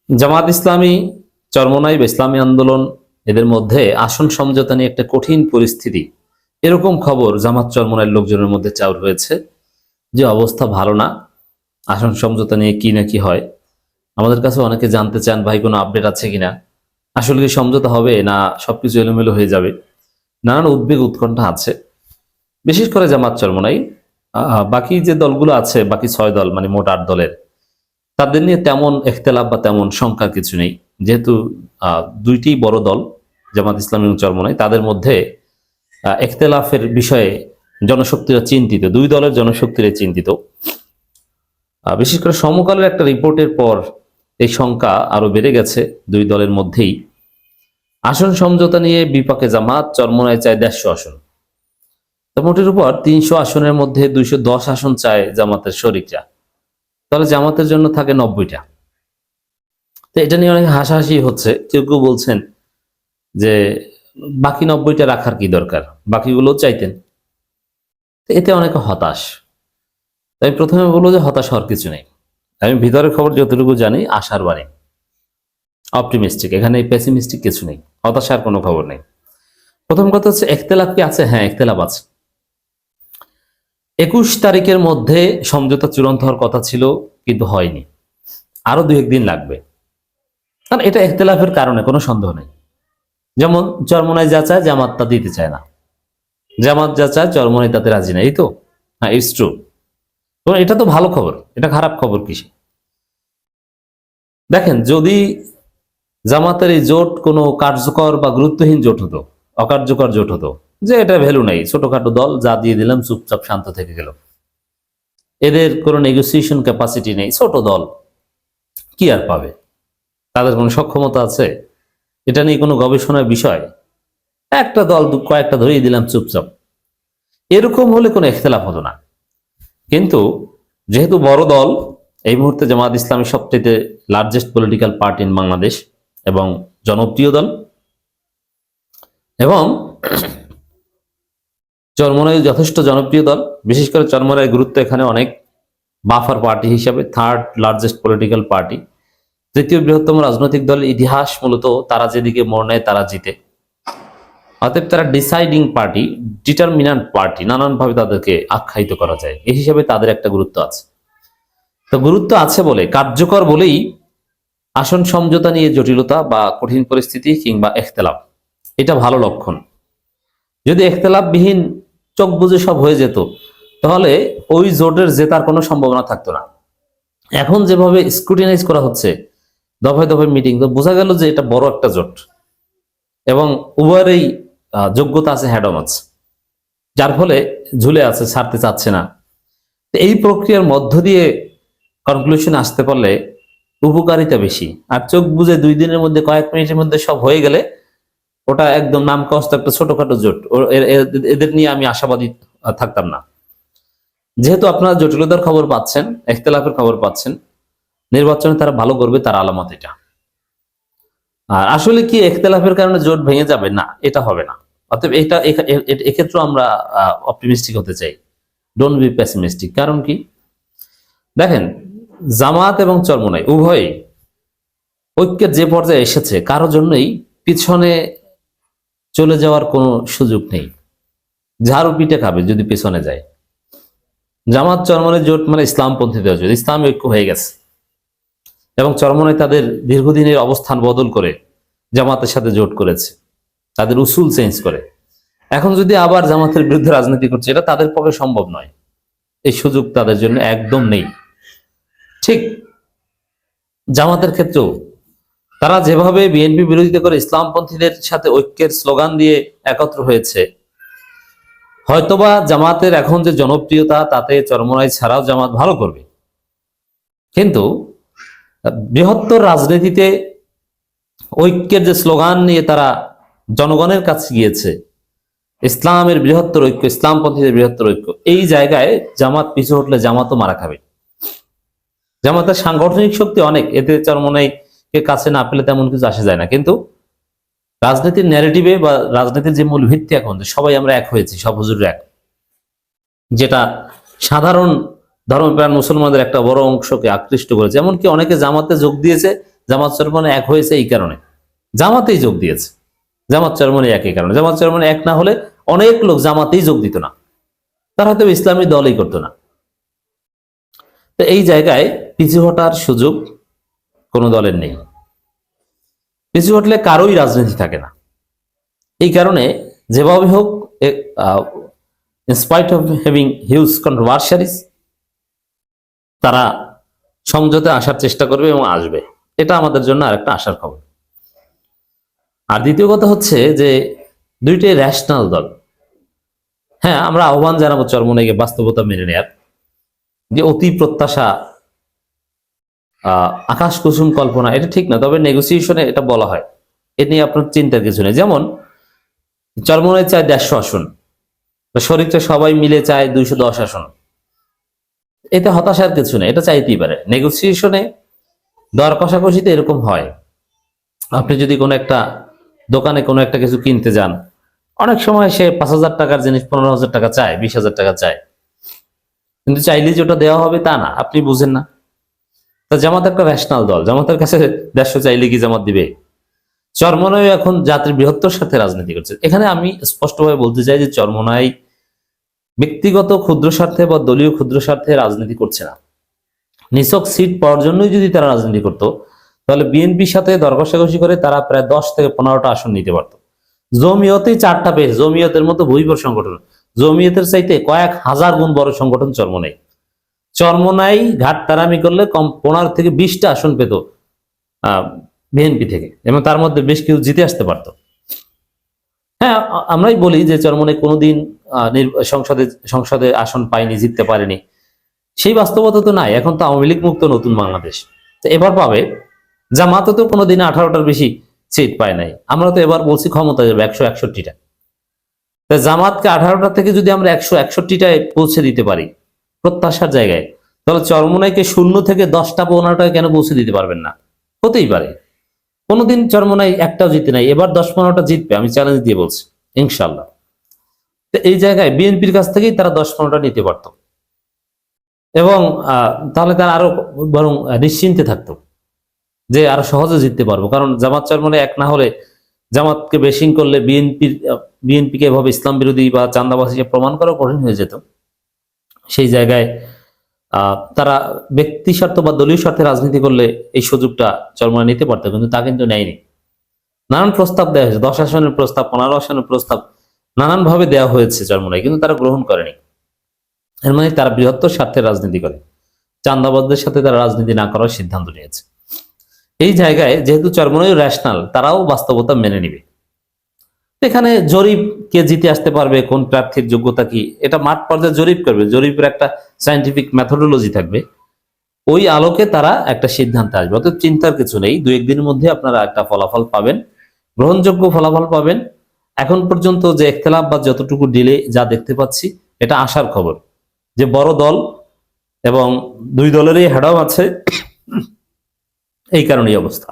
জামাত ইসলামী, চরমোনাই বা ইসলামী আন্দোলন, এদের মধ্যে আসন সমঝোতা নিয়ে একটা কঠিন পরিস্থিতি, এরকম খবর জামাত চরমোনাইয়ের লোকজনের মধ্যে চাউর হয়েছে যে অবস্থা ভালো না। আসন সমঝোতা নিয়ে কি না কি হয়, আমাদের কাছে অনেকে জানতে চান ভাই কোনো আপডেট আছে কিনা, আসলে কি সমঝোতা হবে না সবকিছু এলোমেলো হয়ে যাবে। নানান উদ্বেগ উৎকণ্ঠা আছে, বিশেষ করে জামাত চরমোনাই। বাকি যে দলগুলো আছে, বাকি 6 দল মানে মোট 8 দলের, তাদের নিয়ে তেমন এখতেলাফ বা তেমন শঙ্কার কিছু নেই। যেহেতু দুইটি বড় দল, জামাত ইসলাম এবং চরমোনাই, তাদের মধ্যে এখতেলাফের বিষয়ে জনশক্তিরা চিন্তিত, দুই দলের জনশক্তিরা চিন্তিত। বিশেষ করে সমকালের একটা রিপোর্টের পর এই শঙ্কা আরো বেড়ে গেছে দুই দলের মধ্যেই। আসন সমঝোতা নিয়ে বিপাকে জামাত, চরমোনাই চায় 150 আসন। মোটের উপর 300 আসনের মধ্যে 210 আসন চায় জামাতের শরিকরা, তাহলে জামাতের জন্য থাকে 90টা। তো এটা নিয়ে অনেক হাসাহাসি হচ্ছে, কেউ কেউ বলছেন যে বাকি 90টা রাখার কি দরকার, বাকিগুলো চাইতেন। এতে অনেকে হতাশ। তাই প্রথমে বলবো যে হতাশ হওয়ার কিছু নেই। আমি ভিতরের খবর যতটুকু জানি আশার বাণী, অপটিমিস্টিক, এখানে পেসিমিস্টিক কিছু নেই, হতাশার কোনো খবর নেই। প্রথম কথা হচ্ছে এখতেলাফ কি আছে? হ্যাঁ, এখতেলাফ আছে। 21 তারিখের মধ্যে সমঝোতা চূড়ান্ত হওয়ার কথা ছিল, কিন্তু হয়নি, আরো 2-1 দিন লাগবে। কারণ এটা এখতেলাফের কারণে, কোনো সন্দেহ নেই। যেমন চরমোনাই যা চায় জামাত তা দিতে চায় না, জামাত যা চায় চরমোনাই তাতে রাজি না, এই তো। হ্যাঁ, ইটস ট্রু। এটা তো ভালো খবর, এটা খারাপ খবর কিসে? দেখেন, যদি জামাতের এই জোট কোনো কার্যকর বা গুরুত্বহীন জোট হতো, অকার্যকর জোট হতো, যে এটা ভ্যালু নাই, ছোটখাটো দল, যা দিয়ে দিলাম চুপচাপ শান্ত থেকে গেল, এদের কোনো নেগোসিয়েশন ক্যাপাসিটি নেই, ছোট দল, কি আর পাবে? তাদের কোনো সক্ষমতা আছে? এটা নিয়ে কোনো গবেষণার বিষয়? একটা দল কয়েকটা ধরিয়ে দিলাম চুপচাপ, এরকম হলে কোনো ইখতিলাফ হতো না। কিন্তু যেহেতু বড় দল, এই মুহূর্তে জামাত ইসলামী সবচেয়ে largest political party in Bangladesh এবং জনপ্রিয় দল, এবং চরমোনাই যথেষ্ট জনপ্রিয় দল, বিশেষ করে চরমোনাইয়ের গুরুত্ব এখানে অনেক। বাফার পার্টি হিসাবে 3rd লার্জেস্ট পলিটিক্যাল পার্টি, তৃতীয় বৃহত্তম রাজনৈতিক দলের ইতিহাস মূলত তারা যেদিকে মোড় নেয় তারা জিতে। অতএব তারা ডিসাইডিং পার্টি, ডিটারমিনান্ট পার্টি, নানানভাবে তাদেরকে আখ্যায়িত করা যায়। এই হিসাবে তাদের একটা গুরুত্ব আছে। তো গুরুত্ব আছে বলে, কার্যকর বলেই আসন সমঝোতা নিয়ে জটিলতা বা কঠিন পরিস্থিতি কিংবা এখতেলাফ, এটা ভালো লক্ষণ। যদি এখতেলাফবিহীন চোখ বুঝে সব হয়ে যেত, তাহলে ওই জোটের জেতার কোনো সম্ভাবনা থাকতো না। এখন যেভাবে স্ক্রুটিনাইজ করা হচ্ছে, দফায় দফায় মিটিং, তো বোঝা গেল যে এটা বড় একটা জোট এবং উভয়েরই যোগ্যতা আছে, হ্যাডম আছে, যার ফলে ঝুলে আছে, ছাড়তে চাচ্ছে না। এই প্রক্রিয়ার মধ্য দিয়ে কনক্লুশন আসতে পারলে উপকারিতা বেশি। আর চোখ বুঝে 2 দিনের মধ্যে, কয়েক মিনিটের মধ্যে সব হয়ে গেলে, ওটা একদম নাম কস্ত একটা ছোটখাটো জোট, এদের নিয়ে আমি আশাবাদী থাকতাম না। যেহেতু আপনারা জটিলতার খবর পাচ্ছেন, ইখতিলাফের খবর পাচ্ছেন, নির্বাচনে তারা ভালো করবে তার আলামত এটা। আর আসলে কি ইখতিলাফের কারণে জোট ভেঙে যাবে? না, এটা হবে না। অতএব এটা এক্ষেত্রে আমরা অপটিমিস্টিক হতে চাই, ডোন্ট বি পেসিমিস্টিক। কারণ কি, দেখেন, জামাত এবং চরমোনাই উভয়ই ঐক্যের যে পর্যায়ে এসেছে, কারো জন্যই পিছনে চলে যাওয়ার কোনো সুযোগ নেই। ঝাড়ু পিঠে খাবে যদি পিছনে যায়। জামাত চরমোনাই জোট মানে ইসলামপন্থীদের জোট, ইসলামী ঐক্য হয়ে গেছে, এবং চরমোনাই তাদের দীর্ঘদিনের অবস্থান বদল করে জামাতের সাথে জোট করেছে, তাদের উসুল চেঞ্জ করে। এখন যদি আবার জামাতের বিরুদ্ধে রাজনীতি করছে, এটা তাদের পক্ষে সম্ভব নয়, এই সুযোগ তাদের জন্য একদম নেই। ঠিক জামাতের ক্ষেত্রেও তারা যেভাবে বিএনপি বিরোধিতা করে ইসলামপন্থীদের সাথে ঐক্যের স্লোগান দিয়ে একত্র হয়েছে, হয়তোবা জামাতের এখন যে জনপ্রিয়তা, তাতে চরমোনাই ছাড়াও জামাত ভালো করবে। কিন্তু বৃহত্তর রাজনীতিতে ঐক্যের যে স্লোগান নিয়ে তারা জনগণের কাছে গিয়েছে, ইসলামের বৃহত্তর ঐক্য, ইসলামপন্থীদের বৃহত্তর ঐক্য, এই জায়গায় জামাত পিছু হটলে জামাতও মারা খাবে। জামাতের সাংগঠনিক শক্তি অনেক, এতে চরমোনাইকে কাছে না পেলে তেমন কিছু আসে যায় না। কিন্তু রাজনীতির ন্যারেটিভে বা রাজনীতির যে মূল ভিত্তি, এখন যে সবাই আমরা এক হয়েছি, সব হুজুর এক, যেটা সাধারণ ধর্মপ্রাণ মুসলমানদের একটা বড় অংশকে আকৃষ্ট করেছে। এমনকি অনেকে জামাতে যোগ দিয়েছে জামাত চরমনে এক হয়েছে এই কারণে, জামাতেই যোগ দিয়েছে। জামাত চরমনে একই কারণে, জামাত চরমনে এক না হলে অনেক লোক জামাতেই যোগ দিত না, তারা হয়তো ইসলামী দলই করতো না। তো এই জায়গায় পিছু হটার সুযোগ কোনো দলের নেই, পিছু হটলে কারোই রাজনীতি থাকে না। এই কারণে যেভাবে হোক, in spite of having huge controversies, তারা সমঝোতে আসার চেষ্টা করবে এবং আসবে, এটা আমাদের জন্য আরেকটা আশার খবর। আর দ্বিতীয় কথা হচ্ছে যে দুইটাই ন্যাশনাল দল। হ্যাঁ, আমরা আহ্বান জানাবো চরমনাইকে বাস্তবতা মেনে নেয়ার, যে অতি প্রত্যাশা, আকাশ কুসুম কল্পনা, এটা ঠিক না। তবে নেগোসিয়েশনে এটা বলা হয়, এ নিয়ে আপনার চিন্তার কিছু নেই। যেমন চরমনাই চায় 150 আসন, শরীরটা সবাই মিলে চায় 210 আসন, এতে হতাশার কিছু নেই, এটা চাইতেই পারে। নেগোসিয়েশনে দর কষাকষিতে এরকম হয়। আপনি যদি কোনো একটা দোকানে কোনো একটা কিছু কিনতে যান, অনেক সময় সে 5,000 টাকার জিনিস 15,000 টাকা চায়, 20,000 টাকা চায়, কিন্তু চাইলে যে ওটা দেওয়া হবে তা না, আপনি বুঝেন না। তা জামাত একটা ন্যাশনাল দল, জামাতের কাছে 150 চাইলে কি জামাত দিবে? চরমনাই এখন জাতির বৃহত্তর স্বার্থে রাজনীতি করছে। এখানে আমি স্পষ্টভাবে বলতে চাই যে চরমনাই ব্যক্তিগত ক্ষুদ্র স্বার্থে বা দলীয় ক্ষুদ্র স্বার্থে রাজনীতি করছে না। নিছক সিট পাওয়ার জন্যই যদি তারা রাজনীতি করত, তাহলে বিএনপির সাথে দর কষাকষি করে তারা প্রায় 10 থেকে 15টা আসন নিতে পারত। জমিয়তেই 4টা পেয়েছে, জমিয়তের মতো ভুইবর সংগঠন, জমিয়তের চাইতে কয়েক হাজার গুণ বড় সংগঠন চরমনাই। চরমনাই ঘাট তারামি করলে কম 15 থেকে 20টা আসন পেত বিএনপি থেকে, এবং তার মধ্যে বেশ কিছু জিতে আসতে পারত। হ্যাঁ, আমরাই বলি যে চরমনাই কোনোদিন সংসদে আসন পায়নি, জিততে পারেনি, সেই বাস্তবতা তো নাই। এখন তো আওয়ামী লীগ মুক্ত নতুন বাংলাদেশ, তো এবার পাবে। জামাতও তো কোনোদিন 18টার বেশি সিট পায় নাই, আমরা তো এবার বলছি ক্ষমতা যাবে 161টা। জামাতকে 18টা থেকে যদি আমরা 161টায় পৌঁছে দিতে পারি প্রত্যাশার জায়গায়, তাহলে চরমনাইকে 0 থেকে 10টা 15টায় কেন পৌঁছে দিতে পারবেন না? হতেই পারে। কোনোদিন চরমনাই একটাও জিতে নাই, এবার 10-15টা জিতবে, আমি চ্যালেঞ্জ দিয়ে বলছি, ইনশাল্লাহ। তো এই জায়গায় বিএনপির কাছ থেকেই তারা 10-15টা নিতে পারত, এবং তাহলে তারা আরো বরং নিশ্চিন্তে থাকতো যে আরো সহজে জিততে পারবো। কারণ জামাত চরমনাই এক না হলে, জামাতকে বেশিং করলে বিএনপিকে এভাবে ইসলাম বিরোধী বা চাঁদাবাজ হিসেবে প্রমাণ করা কঠিন হয়ে যেত। সেই জায়গায় তারা ব্যক্তি স্বার্থ বা দলীয় স্বার্থে রাজনীতি করলে এই সুযোগটা চরমনাই নিতে পারতো, কিন্তু তা কিন্তু নেয়নি। নানান প্রস্তাব দেওয়া হয়েছে, 10 আসনের প্রস্তাব, 15 আসনের প্রস্তাব নানান ভাবে দেওয়া হয়েছে চরমনাই, কিন্তু তারা গ্রহণ করেনি। এর মানে তারা বৃহত্তর স্বার্থে রাজনীতি করে, চাঁদাবাজদের সাথে তারা রাজনীতি না করার সিদ্ধান্ত নিয়েছে। এই জায়গায় যেহেতু চরমনাই ন্যাশনাল, তারাও বাস্তবতা মেনে নিবে। এখানে জরিপ, কে জিতে আসতে পারবে, কোন প্রার্থীর যোগ্যতা কি, এটা মাঠ পর্যায়ে জরিপ করবে, জরিপের একটা সায়েন্টিফিক মেথোডোলজি থাকবে, ওই আলোকে তারা একটা সিদ্ধান্তে আসবে। অত চিন্তার কিছু নেই, 2-1 দিনের মধ্যে আপনারা একটা ফলাফল পাবেন, গ্রহণযোগ্য ফলাফল পাবেন। এখন পর্যন্ত যে ইখতিলাফ বা যতটুকু ডিলে যা দেখতে পাচ্ছি, এটা আশার খবর যে বড় দল এবং 2 দলেরই হেডাও আছে, এই কারণেই অবস্থা।